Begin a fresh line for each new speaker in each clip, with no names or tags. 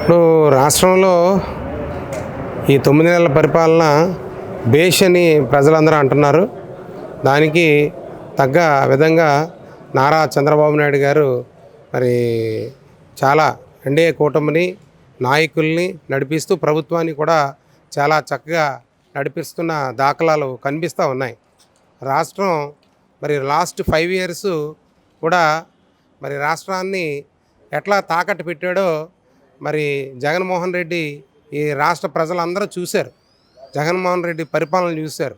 ఇప్పుడు రాష్ట్రంలో ఈ 9 నెలల పరిపాలన భేష్ అని ప్రజలందరూ అంటున్నారు. దానికి తగ్గ విధంగా నారా చంద్రబాబు నాయుడు గారు మరి చాలా ఎన్డీఏ కూటమిని నాయకుల్ని నడిపిస్తూ ప్రభుత్వాన్ని కూడా చాలా చక్కగా నడిపిస్తున్న దాఖలాలు కనిపిస్తూ ఉన్నాయి. రాష్ట్రం మరి లాస్ట్ 5 ఇయర్స్ కూడా మరి రాష్ట్రాన్ని ఎట్లా తాకట్టు పెట్టాడో మరి జగన్మోహన్ రెడ్డి ఈ రాష్ట్ర ప్రజలందరూ చూశారు. జగన్మోహన్ రెడ్డి పరిపాలన చూశారు.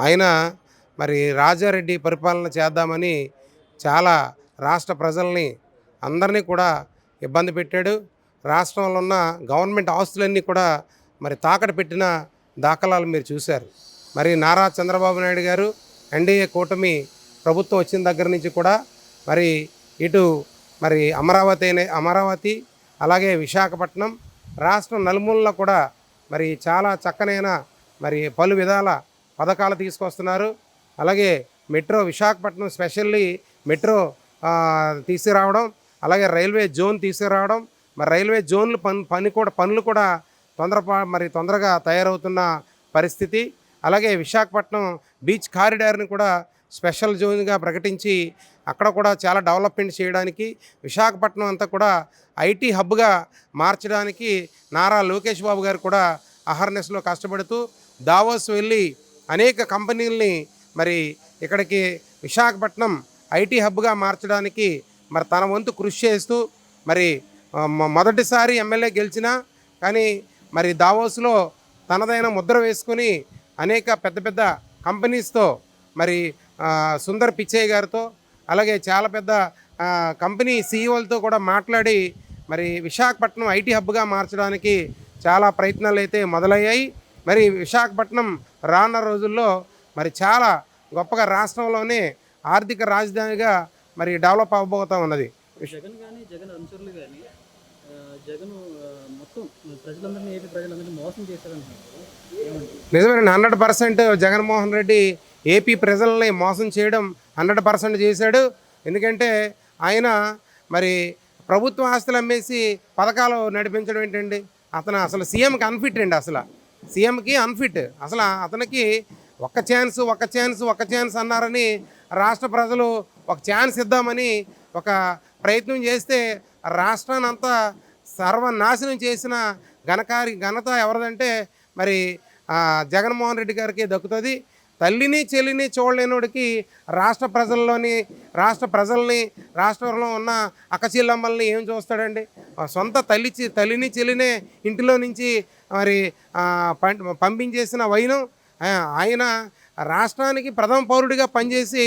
ఆయన మరి రాజారెడ్డి పరిపాలన చేద్దామని చాలా రాష్ట్ర ప్రజల్ని అందరినీ కూడా ఇబ్బంది పెట్టాడు. రాష్ట్రంలో ఉన్న గవర్నమెంట్ ఆస్తులన్నీ కూడా మరి తాకట్టు పెట్టిన దాఖలాలు మీరు చూశారు. మరి నారా చంద్రబాబు నాయుడు గారు ఎన్డీఏ కూటమి ప్రభుత్వం వచ్చిన దగ్గర నుంచి కూడా మరి ఇటు మరి అమరావతి అలాగే విశాఖపట్నం రాష్ట్రం నలుమూలలో కూడా మరి చాలా చక్కనైన మరి పలు విధాల పథకాలు తీసుకొస్తున్నారు. అలాగే మెట్రో విశాఖపట్నం స్పెషల్లీ మెట్రో తీసుకురావడం, అలాగే రైల్వే జోన్ తీసుకురావడం, మరి రైల్వే జోన్లు పనులు కూడా తొందరగా తయారవుతున్న పరిస్థితి. అలాగే విశాఖపట్నం బీచ్ కారిడార్ని కూడా స్పెషల్ జోన్గా ప్రకటించి అక్కడ కూడా చాలా డెవలప్మెంట్ చేయడానికి, విశాఖపట్నం అంతా కూడా ఐటీ హబ్గా మార్చడానికి నారా లోకేష్ బాబు గారు కూడా అహర్నెస్లో కష్టపడుతూ దావోస్ వెళ్ళి అనేక కంపెనీలని మరి ఇక్కడికి విశాఖపట్నం ఐటీ హబ్గా మార్చడానికి మరి తన వంతు కృషి చేస్తూ మరి మొదటిసారి ఎమ్మెల్యే గెలిచినా కానీ మరి దావోస్లో తనదైన ముద్ర వేసుకొని అనేక పెద్ద కంపెనీస్తో మరి సుందర్ పిచ్చయ్య గారితో అలాగే చాలా పెద్ద కంపెనీ సీఈఓలతో కూడా మాట్లాడి మరి విశాఖపట్నం ఐటీ హబ్గా మార్చడానికి చాలా ప్రయత్నాలు అయితే మొదలయ్యాయి. మరి విశాఖపట్నం రానున్న రోజుల్లో మరి చాలా గొప్పగా రాష్ట్రంలోనే ఆర్థిక రాజధానిగా మరి డెవలప్ అవ్వబోతూ ఉన్నది.
జగన్ కానీ జగన్ అనుచరులు కానీ జగన్ మొత్తం ప్రజలందరినీ ఏపీ ప్రజలందరినీ మోసం చేశారనుకుంటున్నారు.
నిజమేనండి. 100% జగన్మోహన్ రెడ్డి ఏపీ ప్రజల్ని మోసం చేయడం 100% చేశాడు. ఎందుకంటే ఆయన మరి ప్రభుత్వ ఆస్తులు అమ్మేసి పథకాలు నడిపించడం ఏంటండి? అతను అసలు సీఎంకి అన్ఫిట్ అండి. సీఎంకి అన్ఫిట్. అసలు అతనికి ఒక్క ఛాన్స్ అన్నారని రాష్ట్ర ప్రజలు ఒక ఛాన్స్ ఇద్దామని ఒక ప్రయత్నం చేస్తే రాష్ట్రాన్ని అంతా సర్వనాశనం చేసిన ఘనత ఎవరిదంటే మరి జగన్మోహన్ రెడ్డి గారికి దక్కుతుంది. తల్లిని చెల్లిని చూడలేనోడికి రాష్ట్ర ప్రజల్ని రాష్ట్రంలో ఉన్న అక్కచెల్లమ్మల్ని ఏం చూస్తాడండి? సొంత తల్లిని చెల్లినే ఇంటిలో నుంచి మరి పంపించేసిన వైనం ఆయన రాష్ట్రానికి ప్రథమ పౌరుడిగా పనిచేసి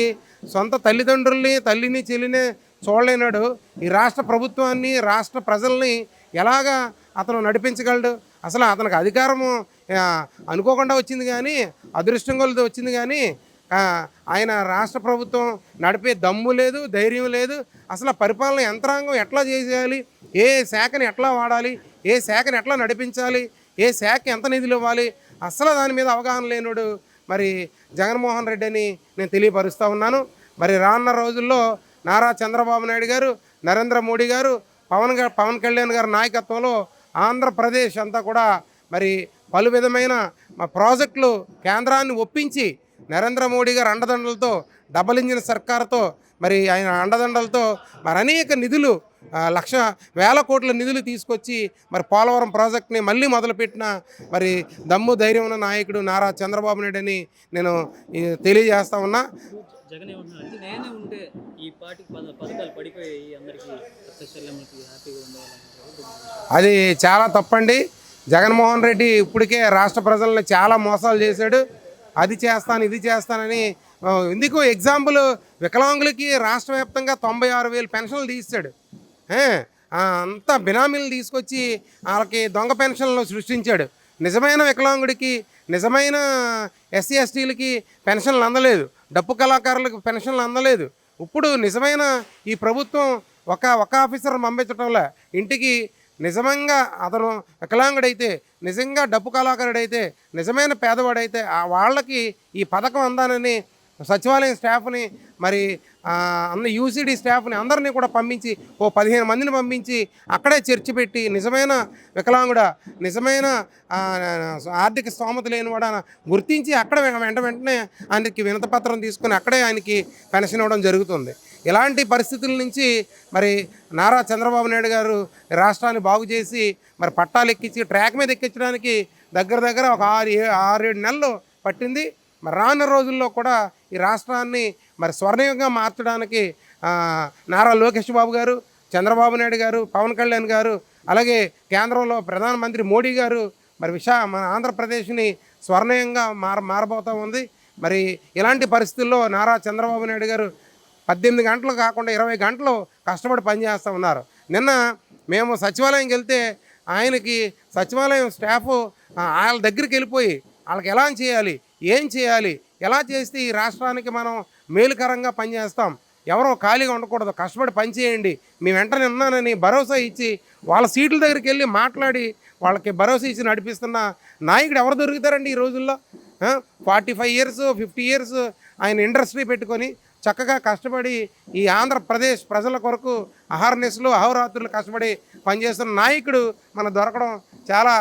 సొంత తల్లిని చెల్లినే చూడలేనాడు. ఈ రాష్ట్ర ప్రభుత్వాన్ని రాష్ట్ర ప్రజల్ని ఎలాగా అతను నడిపించగలడు? అసలు అతనికి అధికారము అనుకోకుండా వచ్చింది కానీ అదృష్టం కొలది వచ్చింది కానీ ఆయన రాష్ట్ర ప్రభుత్వం నడిపే దమ్ము లేదు, ధైర్యం లేదు. అసలు పరిపాలన యంత్రాంగం ఎట్లా చేసేయాలి, ఏ శాఖని ఎట్లా వాడాలి, ఏ శాఖని ఎట్లా నడిపించాలి, ఏ శాఖ ఎంత నిధులు ఇవ్వాలి, అసలు దాని మీద అవగాహన లేనుడు మరి జగన్మోహన్ రెడ్డి అని నేను తెలియపరుస్తూ ఉన్నాను. మరి రానున్న రోజుల్లో నారా చంద్రబాబు నాయుడు గారు, నరేంద్ర మోడీ గారు, పవన్ కళ్యాణ్ గారి నాయకత్వంలో ఆంధ్రప్రదేశ్ అంతా కూడా మరి పలు విధమైన ప్రాజెక్టులు కేంద్రాన్ని ఒప్పించి నరేంద్ర మోడీ గారు అండదండలతో డబుల్ ఇంజిన్ సర్కార్తో మరి ఆయన అండదండలతో మరి అనేక నిధులు వేల కోట్ల నిధులు తీసుకొచ్చి మరి పోలవరం ప్రాజెక్ట్ని మళ్ళీ మొదలుపెట్టిన మరి దమ్ము ధైర్యం ఉన్న నాయకుడు నారా చంద్రబాబు నాయుడు అని నేను తెలియజేస్తా ఉన్నా.
జగన్ ఏమంటున్నారంటే నేనే ఉంటే ఈ పార్టీకి పథకాలు పడిపోయి అందరికీ హ్యాపీగా ఉండేవాళ్ళంటారు.
అది చాలా తప్పండి. జగన్మోహన్ రెడ్డి ఇప్పటికే రాష్ట్ర ప్రజలను చాలా మోసాలు చేశాడు. అది చేస్తాను ఇది చేస్తానని ఎందుకు ఎగ్జాంపుల్ వికలాంగులకి రాష్ట్ర వ్యాప్తంగా 96,000 పెన్షన్లు తీస్తాడు. అంతా బినామీలు తీసుకొచ్చి వాళ్ళకి దొంగ పెన్షన్లు సృష్టించాడు. నిజమైన వికలాంగుడికి నిజమైన ఎస్సీ ఎస్టీలకి పెన్షన్లు అందలేదు, డప్పు కళాకారులకు పెన్షన్లు అందలేదు. ఇప్పుడు నిజమైన ఈ ప్రభుత్వం ఒక ఆఫీసర్ పంపించడంలో ఇంటికి నిజంగా అతను వికలాంగుడైతే, నిజంగా డప్పు కళాకారుడైతే, నిజమైన పేదవాడైతే వాళ్ళకి ఈ పథకం అందానని సచివాలయం స్టాఫ్ని మరి అన్న యూసీడీ స్టాఫ్ని అందరినీ కూడా పంపించి ఓ 15 మందిని పంపించి అక్కడే చర్చ పెట్టి నిజమైన వికలాంగుడ, నిజమైన ఆర్థిక స్తోమత లేనివాడ గుర్తించి అక్కడ వెంటనే ఆయనకి వినతపత్రం తీసుకుని అక్కడే ఆయనకి పెన్షన్ ఇవ్వడం జరుగుతుంది. ఇలాంటి పరిస్థితుల నుంచి మరి నారా చంద్రబాబు నాయుడు గారు రాష్ట్రాన్ని బాగు చేసి మరి పట్టాలు ఎక్కించి ట్రాక్ మీద ఎక్కించడానికి దగ్గర ఒక 6-7 నెలలు పట్టింది. మరి రానున్న రోజుల్లో కూడా ఈ రాష్ట్రాన్ని మరి స్వర్ణయుగంగా మార్చడానికి నారా లోకేష్ బాబు గారు, చంద్రబాబు నాయుడు గారు, పవన్ కళ్యాణ్ గారు, అలాగే కేంద్రంలో ప్రధానమంత్రి మోడీ గారు మరి మన ఆంధ్రప్రదేశ్ని స్వర్ణయుగంగా మారబోతూ ఉంది. మరి ఇలాంటి పరిస్థితుల్లో నారా చంద్రబాబు నాయుడు గారు 18 గంటలు కాకుండా 20 గంటలు కష్టపడి పనిచేస్తూ ఉన్నారు. నిన్న మేము సచివాలయంకి వెళ్తే ఆయనకి సచివాలయం స్టాఫ్ వాళ్ళ దగ్గరికి వెళ్ళిపోయి వాళ్ళకి ఎలా చేయాలి, ఏం చేయాలి, ఎలా చేస్తే ఈ రాష్ట్రానికి మనం మేలుకరంగా పనిచేస్తాం, ఎవరో ఖాళీగా ఉండకూడదు, కష్టపడి పనిచేయండి, మీ వెంటనే ఉన్నానని భరోసా ఇచ్చి వాళ్ళ సీట్ల దగ్గరికి వెళ్ళి మాట్లాడి వాళ్ళకి భరోసా ఇచ్చి నడిపిస్తున్న నాయకుడు ఎవరు దొరుకుతారండి ఈ రోజుల్లో? 45 years 50 years ఆయన ఇండస్ట్రీ పెట్టుకొని చక్కగా కష్టపడి ఈ ఆంధ్రప్రదేశ్ ప్రజల కొరకు అహర్నిశలు అహోరాత్రులు కష్టపడి పనిచేస్తున్న నాయకుడు మన దొరకడం చాలా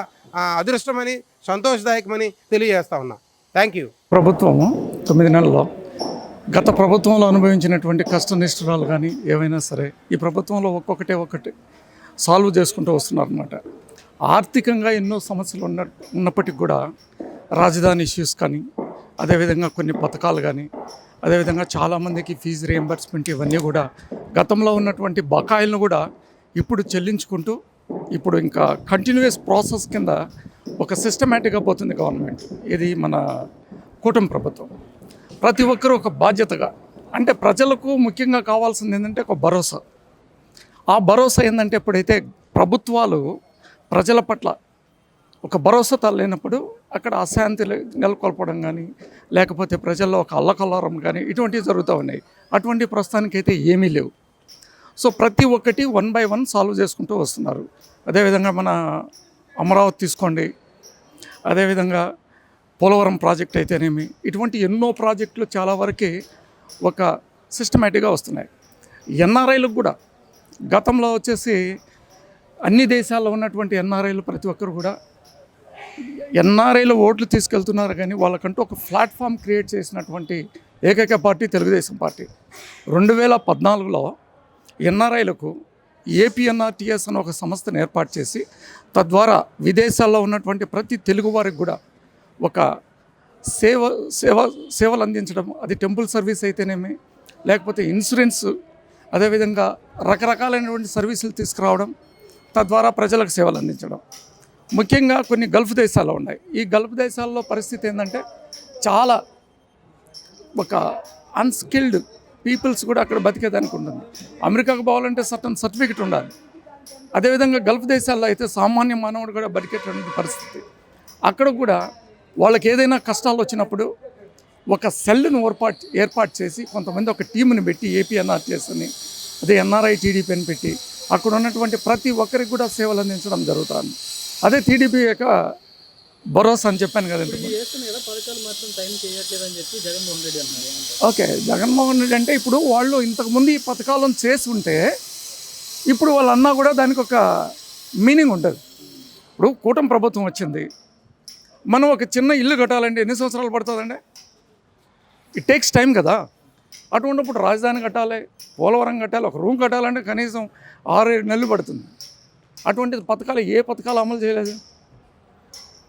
అదృష్టమని సంతోషదాయకమని తెలియజేస్తా ఉన్నా. Thank you.
ప్రభుత్వం 9 నెలల్లో గత ప్రభుత్వంలో అనుభవించినటువంటి కష్టనిష్ఠురాలు కానీ ఏవైనా సరే ఈ ప్రభుత్వంలో ఒక్కొక్కటి సాల్వ్ చేసుకుంటూ వస్తున్నారన్నమాట. ఆర్థికంగా ఎన్నో సమస్యలు ఉన్నప్పటికీ కూడా రాజధాని ఇష్యూస్ కానీ, అదేవిధంగా కొన్ని పథకాలు కానీ, అదేవిధంగా చాలామందికి ఫీజు రియంబర్స్మెంట్ ఇవన్నీ కూడా గతంలో ఉన్నటువంటి బకాయిలను కూడా ఇప్పుడు చెల్లించుకుంటూ ఇప్పుడు ఇంకా కంటిన్యూస్ ప్రాసెస్ కింద ఒక సిస్టమేటిక్గా పోతుంది గవర్నమెంట్. ఇది మన కూటమి ప్రభుత్వం. ప్రతి ఒక్కరూ ఒక బాధ్యతగా, అంటే ప్రజలకు ముఖ్యంగా కావాల్సింది ఏంటంటే ఒక భరోసా. ఆ భరోసా ఏంటంటే ఎప్పుడైతే ప్రభుత్వాలు ప్రజల పట్ల ఒక భరోసా లేనప్పుడు అక్కడ అశాంతి నెలకొల్పడం కానీ, లేకపోతే ప్రజల్లో ఒక అల్లకల్లారం కానీ ఇటువంటివి జరుగుతూ ఉన్నాయి. అటువంటి ప్రస్తుతానికైతే ఏమీ లేవు. సో ప్రతి ఒక్కటి 1 by 1 సాల్వ్ చేసుకుంటూ వస్తున్నారు. అదేవిధంగా మన అమరావతి తీసుకోండి, అదేవిధంగా పోలవరం ప్రాజెక్ట్ అయితేనేమి, ఇటువంటి ఎన్నో ప్రాజెక్టులు చాలా వరకు ఒక సిస్టమేటిక్గా వస్తున్నాయి. ఎన్ఆర్ఐలకు కూడా గతంలో వచ్చేసి అన్ని దేశాల్లో ఉన్నటువంటి ఎన్ఆర్ఐలు ప్రతి ఒక్కరు కూడా ఎన్ఆర్ఐలు ఓట్లు తీసుకెళ్తున్నారు, కానీ వాళ్ళకంటూ ఒక ప్లాట్ఫామ్ క్రియేట్ చేసినటువంటి ఏకైక పార్టీ తెలుగుదేశం పార్టీ. 2014లో ఎన్ఆర్ఐలకు ఏపీఎన్ఆర్టీఎస్ అని ఒక సంస్థను ఏర్పాటు చేసి తద్వారా విదేశాల్లో ఉన్నటువంటి ప్రతి తెలుగు వారికి కూడా ఒక సేవలు అందించడం, అది టెంపుల్ సర్వీస్ అయితేనేమి, లేకపోతే ఇన్సూరెన్స్, అదేవిధంగా రకరకాలైనటువంటి సర్వీసులు తీసుకురావడం, తద్వారా ప్రజలకు సేవలు అందించడం. ముఖ్యంగా కొన్ని గల్ఫ్ దేశాల్లో ఉన్నాయి. ఈ గల్ఫ్ దేశాల్లో పరిస్థితి ఏంటంటే చాలా ఒక అన్స్కిల్డ్ పీపుల్స్ కూడా అక్కడ బతికేదానికి ఉంటుంది. అమెరికాకు పోవాలంటే సర్టిఫికెట్ ఉండాలి. అదేవిధంగా గల్ఫ్ దేశాల్లో అయితే సామాన్య మానవుడు కూడా బతికేటువంటి పరిస్థితి. అక్కడ కూడా వాళ్ళకి ఏదైనా కష్టాలు వచ్చినప్పుడు ఒక సెల్ను ఏర్పాటు చేసి కొంతమంది ఒక టీంని పెట్టి ఏపీఎన్ఆర్టీఎస్ అని, అదే ఎన్ఆర్ఐ టీడీపీ అని పెట్టి అక్కడ ఉన్నటువంటి ప్రతి ఒక్కరికి కూడా సేవలు అందించడం జరుగుతుంది. అదే టీడీపీ యొక్క భరోసా అని చెప్పాను కదండి. ఓకే, జగన్మోహన్ రెడ్డి అంటే ఇప్పుడు వాళ్ళు ఇంతకుముందు ఈ పథకాలను చేసి ఉంటే ఇప్పుడు వాళ్ళన్నా కూడా దానికి ఒక మీనింగ్ ఉంటుంది. ఇప్పుడు కూటమి ప్రభుత్వం వచ్చింది, మనం ఒక చిన్న ఇల్లు కట్టాలంటే ఎన్ని సంవత్సరాలు పడుతుందండి? ఇట్ టేక్స్ టైం కదా. అటువంటిప్పుడు రాజధాని కట్టాలి, పోలవరం కట్టాలి, ఒక రూమ్ కట్టాలంటే కనీసం 6-7 నెలలు పడుతుంది. అటువంటి పథకాలు ఏ పథకాలు అమలు చేయలేదు?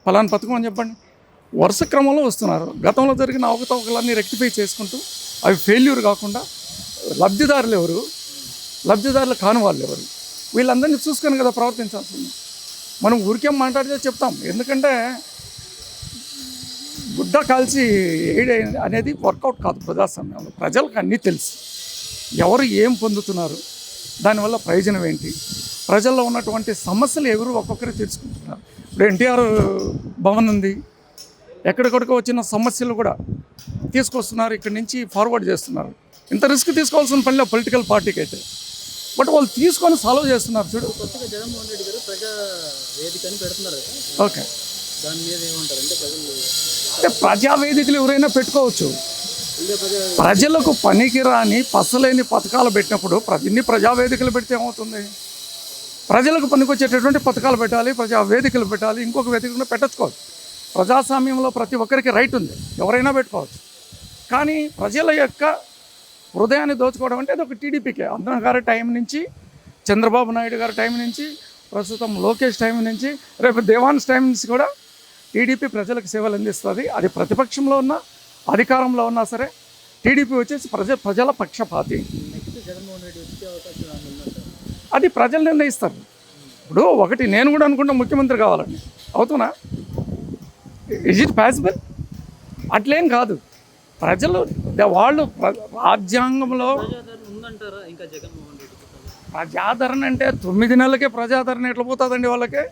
ఫలానా పథకం అని చెప్పండి. వరుస క్రమంలో వస్తున్నారు. గతంలో జరిగిన అవకతవకలన్నీ రెక్టిఫై చేసుకుంటూ అవి ఫెయిల్యూర్ కాకుండా లబ్ధిదారులు ఎవరు, లబ్ధిదారులు కాని వాళ్ళు ఎవరు, వీళ్ళందరినీ చూసుకొని కదా ప్రవర్తించాల్సింది. మనం ఊరికేం మాట్లాడితే చెప్తాం, ఎందుకంటే గుడ్డ కాల్చి ఏడే అనేది వర్కౌట్ కాదు ప్రజాస్వామ్యంలో. ప్రజలకు అన్నీ తెలుసు, ఎవరు ఏం పొందుతున్నారు, దానివల్ల ప్రయోజనం ఏంటి, ప్రజల్లో ఉన్నటువంటి సమస్యలు ఎవరు ఒక్కొక్కరు తెలుసుకుంటున్నారు. ఇప్పుడు ఎన్టీఆర్ భవన్ ఉంది, ఎక్కడికక్కడికి వచ్చిన సమస్యలు కూడా తీసుకొస్తున్నారు, ఇక్కడి నుంచి ఫార్వర్డ్ చేస్తున్నారు. ఇంత రిస్క్ తీసుకోవాల్సిన పనిలో పొలిటికల్ పార్టీకి అయితే, బట్ వాళ్ళు తీసుకొని సాల్వ్ చేస్తున్నారు. చూడు,
కొత్తగా జగన్మోహన్ రెడ్డి గారు ప్రజా వేదికని పెడుతున్నారు.
ఓకే,
దాని మీద ఏమంటారు? అంటే
ప్రజావేదికలు ఎవరైనా పెట్టుకోవచ్చు, ప్రజలకు పనికిరాని పసలేని పథకాలు పెట్టినప్పుడు ఇన్ని ప్రజావేదికలు పెడితే ఏమవుతుంది? ప్రజలకు పనికొచ్చేటటువంటి పథకాలు పెట్టాలి, ప్రజా వేదికలు పెట్టాలి, ఇంకొక వేదికను పెట్టచ్చుకోవచ్చు. ప్రజాస్వామ్యంలో ప్రతి ఒక్కరికి రైట్ ఉంది, ఎవరైనా పెట్టుకోవచ్చు. కానీ ప్రజల యొక్క హృదయాన్ని దోచుకోవడం అంటే అది ఒక టీడీపీకే. అన్న గారి టైం నుంచి, చంద్రబాబు నాయుడు గారి టైం నుంచి, ప్రస్తుతం లోకేష్ టైం నుంచి, రేపు దేవాన్స్ టైం నుంచి కూడా టీడీపీ ప్రజలకు సేవలు అందిస్తుంది. అది ప్రతిపక్షంలో ఉన్నా అధికారంలో ఉన్నా సరే టీడీపీ వచ్చేసి ప్రజల పక్షపాతి.
నెక్స్ట్ జగన్మోహన్ రెడ్డి వచ్చే అవకాశం ఉందంటారు.
అది ప్రజలు నిర్ణయిస్తారు. ఇప్పుడు ఒకటి నేను కూడా అనుకుంటా ముఖ్యమంత్రి కావాలని, అవుతున్నా? Is it possible? అట్లేం కాదు. ప్రజలు వాళ్ళు రాజ్యాంగంలో
ప్రజాదరణ ఉందంటారా ఇంకా జగన్మోహన్ రెడ్డి?
ప్రజాదరణ అంటే 9 నెలలకే ప్రజాదరణ ఎట్లా పోతుందండి వాళ్ళకి?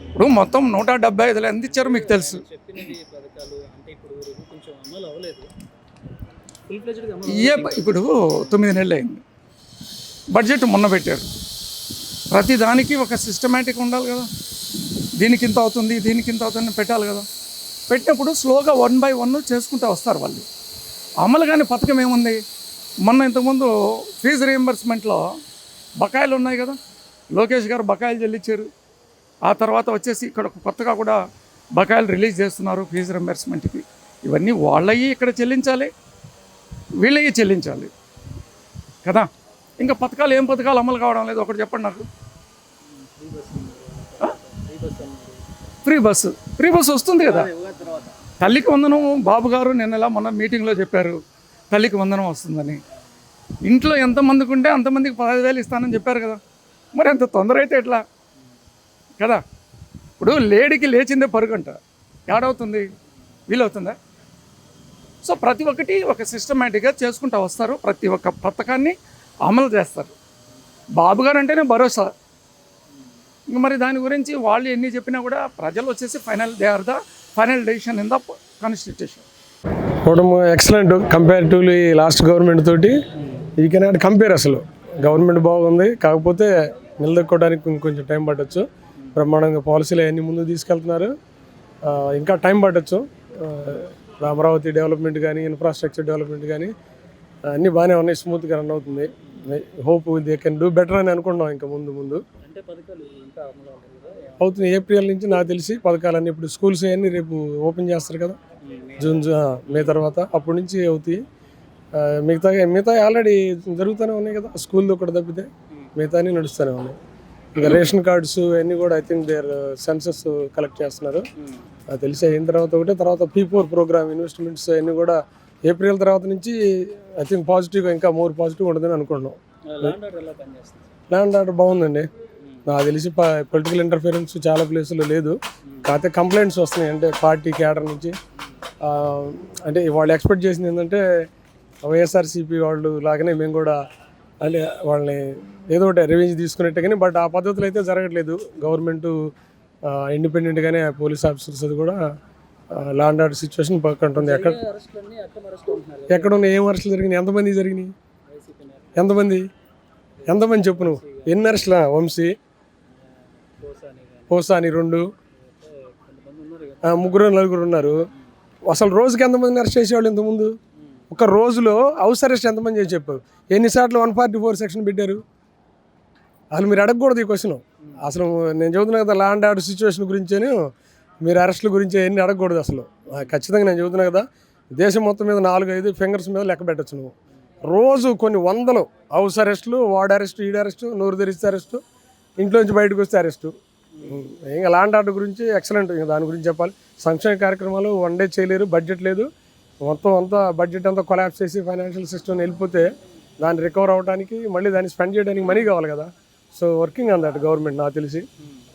ఇప్పుడు మొత్తం 175 ఎంత ఇచ్చారు మీకు తెలుసు.
చెప్పినది పథకాలు అంటే ఇప్పుడు కొంచెం అమలు అవ్వలేదు, ఫుల్ ఫ్లెడ్జ్డ్గా అమలు.
ఇప్పుడు 9 నెలలు అయింది, బడ్జెట్ మొన్న పెట్టారు. ప్రతి దానికి ఒక సిస్టమేటిక్ ఉండాలి కదా. దీనికి ఇంత అవుతుంది, దీనికి ఇంత అవుతుంది పెట్టాలి కదా. పెట్టినప్పుడు స్లోగా 1 by 1 చేసుకుంటూ వస్తారు వాళ్ళు. అమలు కానీ పథకం ఏముంది? మొన్న ఇంతకుముందు ఫీజు రీఎంబర్స్మెంట్లో బకాయిలు ఉన్నాయి కదా, లోకేష్ గారు బకాయిలు చెల్లించారు. ఆ తర్వాత వచ్చేసి ఇక్కడ కొత్తగా కూడా బకాయిలు రిలీజ్ చేస్తున్నారు ఫీజు రీఎంబర్స్మెంట్కి. ఇవన్నీ వాళ్ళవి ఇక్కడ చెల్లించాలి, వీళ్ళవి చెల్లించాలి కదా. ఇంకా పథకాలు ఏం పథకాలు అమలు కావడం లేదు? ఒకటి చెప్పండి నాకు. ఫ్రీ బస్సు వస్తుంది కదా. తల్లికి వందనం బాబు గారు నిన్నలా మొన్న మీటింగ్లో చెప్పారు, తల్లికి వందనం వస్తుందని. ఇంట్లో ఎంతమందికి ఉంటే అంతమందికి 15,000 ఇస్తానని చెప్పారు కదా. మరి అంత తొందర అయితే ఎట్లా కదా? ఇప్పుడు లేడీకి లేచిందే పరుగంట, ఏడవుతుంది? వీలవుతుందా? సో ప్రతి ఒక్కటి ఒక సిస్టమేటిక్గా చేసుకుంటూ వస్తారు, ప్రతి ఒక్క పథకాన్ని అమలు చేస్తారు. బాబు గారు అంటేనే భరోసా. ఇంక మరి దాని గురించి వాళ్ళు ఎన్ని చెప్పినా కూడా ప్రజలు వచ్చేసి they are the final decision in the constitution.
Excellent comparatively last government తోటి ఈ కెనాట్ కంపేర్. అసలు గవర్నమెంట్ బాగుంది, కాకపోతే నిలదొక్కోవడానికి ఇంకొంచెం టైం పట్టచ్చు. బ్రహ్మాండంగా పాలసీలు అవన్నీ ముందుకు తీసుకెళ్తున్నారు, ఇంకా టైం పట్టచ్చు. అమరావతి డెవలప్మెంట్ కానీ, ఇన్ఫ్రాస్ట్రక్చర్ డెవలప్మెంట్ కానీ అన్నీ బాగానే ఉన్నాయి, స్మూత్గా రన్ అవుతుంది. Hope they can do better అని అనుకుంటున్నాం. ఇంకా ముందు
అంటే పథకాలు ఇంకా అమలు అవ్వలేదు కదా.
అవుతుంది. ఏప్రిల్ నుంచి నాకు తెలిసి పథకాలన్నీ ఇప్పుడు స్కూల్స్ అవన్నీ రేపు ఓపెన్ చేస్తారు కదా, మే తర్వాత, అప్పటి నుంచి అవుతాయి. మిగతా ఆల్రెడీ జరుగుతూనే ఉన్నాయి కదా, స్కూల్లో ఒకటి తప్పితే మిగతా అన్నీ నడుస్తూనే ఉన్నాయి. ఇంకా రేషన్ కార్డ్స్ అన్నీ కూడా I think their census collect చేస్తున్నారు. అది తెలిసి అయిన తర్వాత P4 ప్రోగ్రామ్ ఇన్వెస్ట్మెంట్స్ అన్నీ కూడా ఏప్రిల్ తర్వాత నుంచి ఐ థింక్ పాజిటివ్గా ఇంకా మోర్ పాజిటివ్ ఉంటుందని అనుకుంటున్నాం. ల్యాండ్ ఆర్డర్ బాగుందండి. నాకు తెలిసి పొలిటికల్ ఇంటర్ఫిరెన్స్ చాలా ప్లేసుల్లో లేదు, కాకపోతే కంప్లైంట్స్ వస్తున్నాయి. అంటే పార్టీ క్యాడర్ నుంచి అంటే వాళ్ళు ఎక్స్పెక్ట్ చేసింది ఏంటంటే వైఎస్ఆర్సీపీ వాళ్ళు లాగానే మేము కూడా అంటే వాళ్ళని ఏదో ఒకటి రివెంజ్ తీసుకున్నట్టే, కానీ బట్ ఆ పద్ధతులు అయితే జరగట్లేదు. గవర్నమెంట్ ఇండిపెండెంట్గానే పోలీస్ ఆఫీసర్స్ అది కూడా లా అండ్ ఆర్డర్ సిచ్యువేషన్ పక్క ఉంటుంది. ఎక్కడ ఉన్నాయి, ఏం అరెస్టులు జరిగినాయి, ఎంతమంది జరిగినాయి, ఎంతమంది చెప్పు నువ్వు. ఎన్ని అరెస్టులా? వంశీ, పోసాని 2, 3, 4 ఉన్నారు. అసలు రోజుకి ఎంతమందిని అరెస్ట్ చేసేవాళ్ళు ఇంతకుముందు? ఒక రోజులో హౌస్ అరెస్ట్ ఎంతమంది చేసి చెప్పారు? ఎన్నిసార్లు 144 సెక్షన్ పెట్టారు? అసలు మీరు అడగకూడదు ఈ క్వశ్చన్. అసలు నేను చెబుతున్నా కదా, లా అండ్ ఆర్డర్ సిచ్యువేషన్ గురించేను మీరు అరెస్టుల గురించి ఎన్ని అడగకూడదు అసలు. ఖచ్చితంగా నేను చెబుతున్నా కదా, దేశం మొత్తం మీద 4-5 ఫింగర్స్ మీద లెక్క పెట్టచ్చు నువ్వు. రోజు కొన్ని వందలు హౌస్ అరెస్టులు, వార్డ్ అరెస్టు, ఈడ అరెస్టు, నోరు తెరిస్తే అరెస్టు, ఇంట్లోంచి బయటకు వస్తే అరెస్టు. ఇంకా లా అండ్ ఆర్డర్ గురించి ఎక్సలెంట్. ఇంకా దాని గురించి చెప్పాలి. సంక్షేమ కార్యక్రమాలు 1 డే చేయలేరు, బడ్జెట్ లేదు, మొత్తం అంతా బడ్జెట్ అంతా కొలాప్స్ చేసి ఫైనాన్షియల్ సిస్టమ్ వెళ్ళిపోతే దాన్ని రికవర్ అవ్వడానికి మళ్ళీ దాన్ని స్పెండ్ చేయడానికి మనీ కావాలి కదా. So working on that government నాకు తెలిసి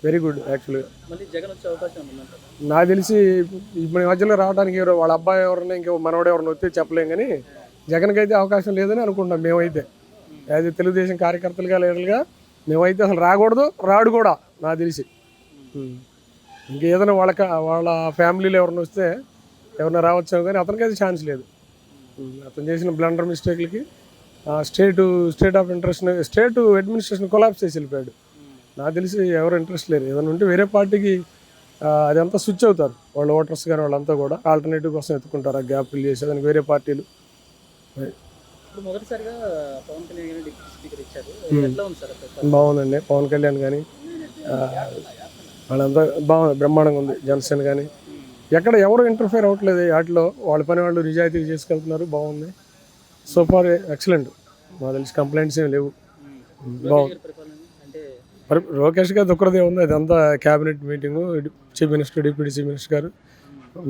వెరీ గుడ్ యాక్చువల్గా. నాకు తెలిసి ఇప్పుడు మధ్యలో రావడానికి వాళ్ళ అబ్బాయి ఎవరైనా ఇంకో మనవాడు ఎవరైనా వస్తే చెప్పలేం, కానీ జగన్కి అయితే అవకాశం లేదని అనుకుంటున్నాం మేమైతే. యాజ్ ఏ తెలుగుదేశం కార్యకర్తలుగా లీడర్గా మేమైతే అసలు రాకూడదు, రాడు కూడా నాకు తెలిసి. ఇంకేదైనా వాళ్ళ ఫ్యామిలీలో ఎవరైనా వస్తే ఎవరైనా రావచ్చాము, కానీ అతనికైతే ఛాన్స్ లేదు. అతను చేసిన బ్లండర్ మిస్టేక్లకి state of interest state administration collapse చేసి వెళ్ళిపోయాడు. నాకు తెలిసి ఎవరు ఇంట్రెస్ట్ లేరు. ఏదైనా ఉంటే వేరే పార్టీకి అదంతా స్విచ్ అవుతారు వాళ్ళు ఓటర్స్ కానీ వాళ్ళంతా కూడా ఆల్టర్నేటివ్ కోసం ఎత్తుకుంటారు ఆ గ్యాప్ ఫిల్ చేసి దానికి వేరే పార్టీలు.
ఇప్పుడు మొదటిసారిగా పవన్ కళ్యాణ్ గారు డిప్యూటీ స్పీకర్ ఇచ్చారు. ఎట్లా ఉంది సార్ అక్కడ?
బాగుందండి. పవన్ కళ్యాణ్ కానీ వాళ్ళంతా బాగుంది, బ్రహ్మాండంగా ఉంది. జనసేన కానీ ఎక్కడ ఎవరు ఇంటర్ఫేర్ అవ్వట్లేదు వాటిలో, వాళ్ళ పని వాళ్ళు నిజాయితీగా చేసుకెళ్తున్నారు. బాగుంది. So far excellent. మాకు తెలిసి కంప్లైంట్స్ ఏమి లేవు. బాగుంది.
పరిపాలన అంటే
లోకేష్ గారు ఒక్కరిదే ఉంది, అదంతా cabinet meeting, chief minister, deputy chief minister గారు,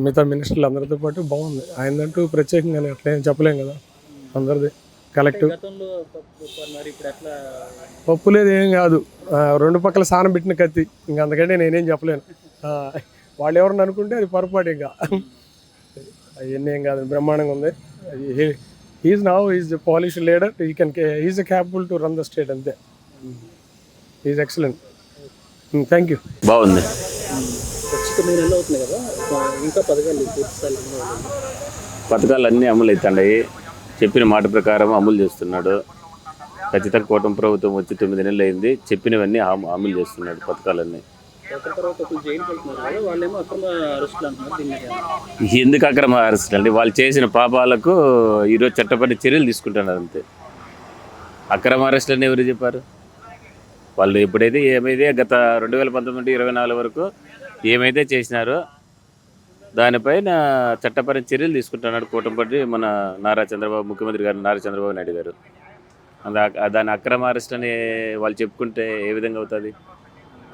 మిగతా మినిస్టర్లు అందరితో పాటు బాగుంది. ఆయనంటూ ప్రత్యేకంగా అట్లా ఏం చెప్పలేం కదా, అందరిది కలెక్టివ్.
గతంలో మరి ఇప్పుడు ఎట్లా?
పప్పు లేదు, ఏం కాదు. రెండు పక్కల సానం పెట్టిన కత్తి, ఇంకా అందుకంటే నేనేం చెప్పలేను. వాళ్ళు ఎవరన్నా అనుకుంటే అది పొరపాటు. ఇంకా అవన్నీ ఏం కాదు, బ్రహ్మాండంగా ఉంది. Is the polish leader, is capable to run the state, అంతే. Is excellent. Thank you.
బాగుంది.
వచ్చి 9 నెలలు అవుతుంది కదా, ఇంకా పథకాలు పూర్తి స్థాయిలో
పథకాలు అన్నీ అమలు అవుతున్నాయి. చెప్పిన మాట ప్రకారం అమలు చేస్తున్నాడు. ఖచ్చితంగా కూటమి ప్రభుత్వం వచ్చి 9 నెలలు అయింది. చెప్పినవన్నీ అమలు చేస్తున్నాడు పథకాలన్నీ.
ఒకరి తర్వాత ఒకరు జైలుకి వెళ్తున్నారు కదా, వాళ్ళేమో అక్రమ అరెస్టులు అంటున్నారు. దీన్ని
ఎందుకు అక్రమ అరెస్టులు అండి? వాళ్ళు చేసిన పాపాలకు ఈరోజు చట్టపరమైన చర్యలు తీసుకుంటున్నారు, అంతే. అక్రమ అరెస్టులు అని ఎవరు చెప్పారు? వాళ్ళు ఎప్పుడైతే ఏమైతే గత 2019-24 వరకు ఏమైతే చేసినారో దానిపైన చట్టపరమైన చర్యలు తీసుకుంటున్నాడు కూటమి మన ముఖ్యమంత్రి గారు నారా చంద్రబాబు నాయుడు గారు. దాని అక్రమ అరెస్ట్ అని వాళ్ళు చెప్పుకుంటే ఏ విధంగా అవుతుంది?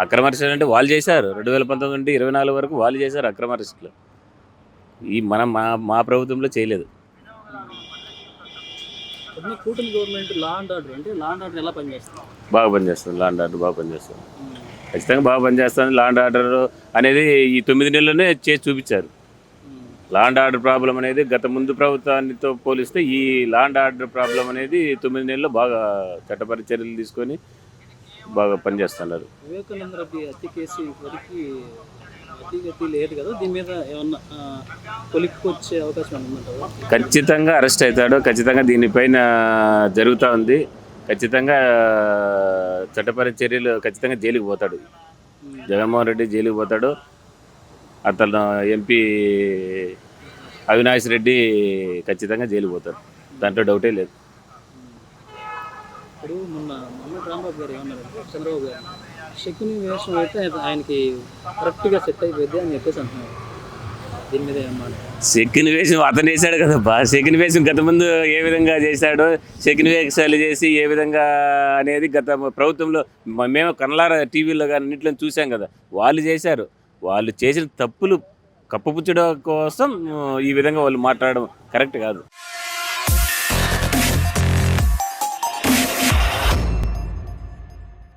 అక్రమ అరెస్టులు అంటే వాళ్ళు చేశారు. 2019-24 వరకు వాళ్ళు చేశారు అక్రమ అరెస్టులు. మా ప్రభుత్వంలో చేయలేదు.
కూటమి గవర్నమెంట్ లా అండ్ ఆర్డర్ అంటే లా అండ్ ఆర్డర్ ఎలా పనిచేస్తుంది?
బాగా పనిచేస్తుంది. లా అండ్ ఆర్డర్ బాగా పనిచేస్తుంది. ఖచ్చితంగా బాగా పనిచేస్తుంది. లా అండ్ ఆర్డర్ అనేది ఈ 9 నెలల్లోనే చేసి చూపించారు. లా అండ్ ఆర్డర్ ప్రాబ్లం అనేది గత ముందు ప్రభుత్వానితో పోలిస్తే ఈ లా అండ్ ఆర్డర్ ప్రాబ్లం అనేది 9 నెలల్లో బాగా చట్టపరమైన చర్యలు తీసుకొని బాగా పనిచేస్తున్నారు.
వివేకానంద రెడ్డి హత్య కేసు ఇప్పటికీ అతిగతి లేదు కదా, దీని మీద ఏమన్నా కొలిక్కొచ్చే అవకాశం ఉందంటారా?
ఖచ్చితంగా అరెస్ట్ అవుతాడు. ఖచ్చితంగా దీనిపైన జరుగుతూ ఉంది. ఖచ్చితంగా చట్టపరమైన చర్యలు, ఖచ్చితంగా జైలుకి పోతాడు. జగన్మోహన్ రెడ్డి జైలుకి పోతాడు. అతను ఎంపీ అవినాష్ రెడ్డి ఖచ్చితంగా జైలుకి పోతాడు, దాంట్లో డౌటే లేదు.
ఇప్పుడు మొన్న రాంబాబు గారు ఏమన్నారంటే చంద్రబాబు గారు శకుని వేషం అయితే ఆయనకి కరెక్ట్గా సెట్ అయిపోద్ది అని చెప్పేసి అంటున్నారు. దీని మీద ఏమన్నా?
సెకండ్ వేషం అతను వేసాడు కదబ్బా. సెకండ్ వేషం గత ముందు ఏ విధంగా చేశాడో, సెకండ్ వేషాలు చేసి ఏ విధంగా అనేది గత ప్రభుత్వంలో మేము కనలారా టీవీలో కానీ అన్నింటిలో చూసాం కదా. వాళ్ళు చేశారు. వాళ్ళు చేసిన తప్పులు కప్పపుచ్చడం కోసం ఈ విధంగా వాళ్ళు మాట్లాడడం కరెక్ట్ కాదు.